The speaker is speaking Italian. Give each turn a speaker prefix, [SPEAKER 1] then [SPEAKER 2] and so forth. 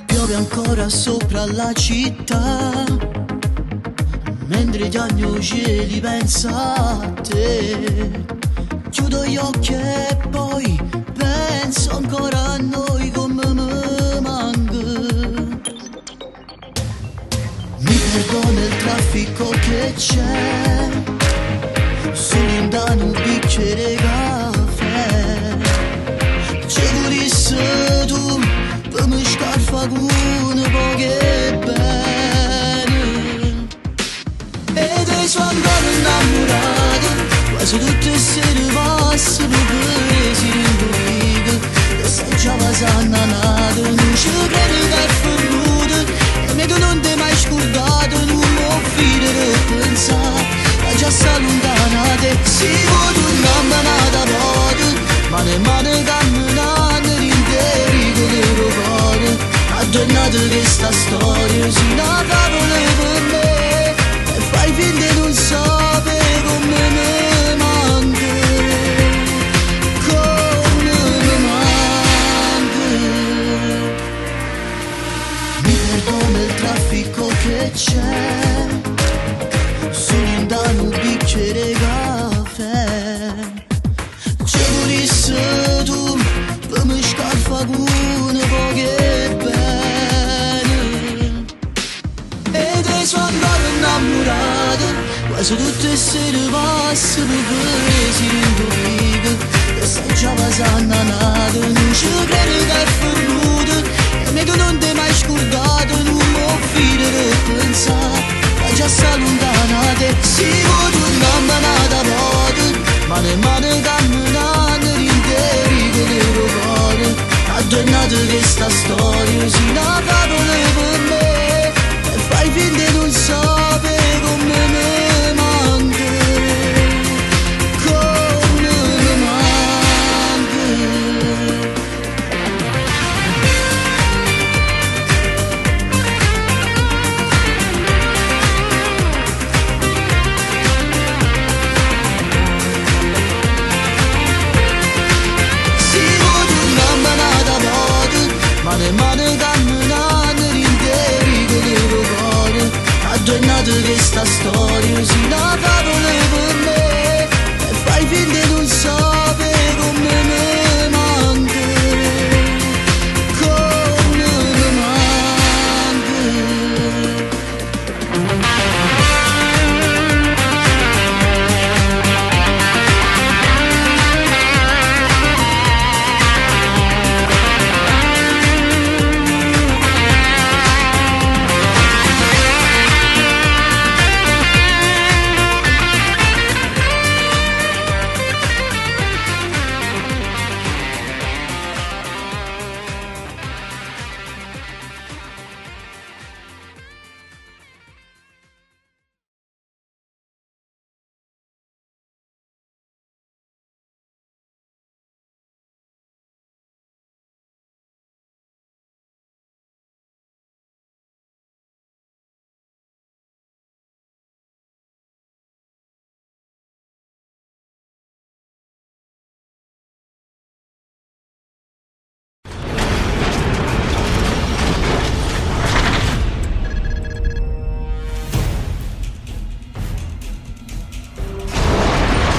[SPEAKER 1] Piove ancora sopra la città, mentre gli cieli pensa a te. Chiudo gli occhi e poi penso ancora a noi come mi manca. Mi perdo nel traffico che c'è, solo da un bicchiere caffè. C'è volesse tu per mi scarfa con poche bene. Ed io sono ancora innamorato, quasi tutte le sere passano presi in dormito. E sei già passata, non ci credo che è perduto. E me tu non ti hai mai scordato, non mi offrire per pensare. Ma già sta lontana te, si può tornare da poco, ma ne mani camminando interi con le rovate. Ma tornate questa storia, si una favola per me, e fai finta di non sapere come mi manca, come mi manca. Mi perdo nel traffico che c'è, solo da un bicchiere caffè. C'è volesse tu per mi scarfa con poche bene. Ed io sono ancora innamorato, quasi tutte le sere passano presi in dormito.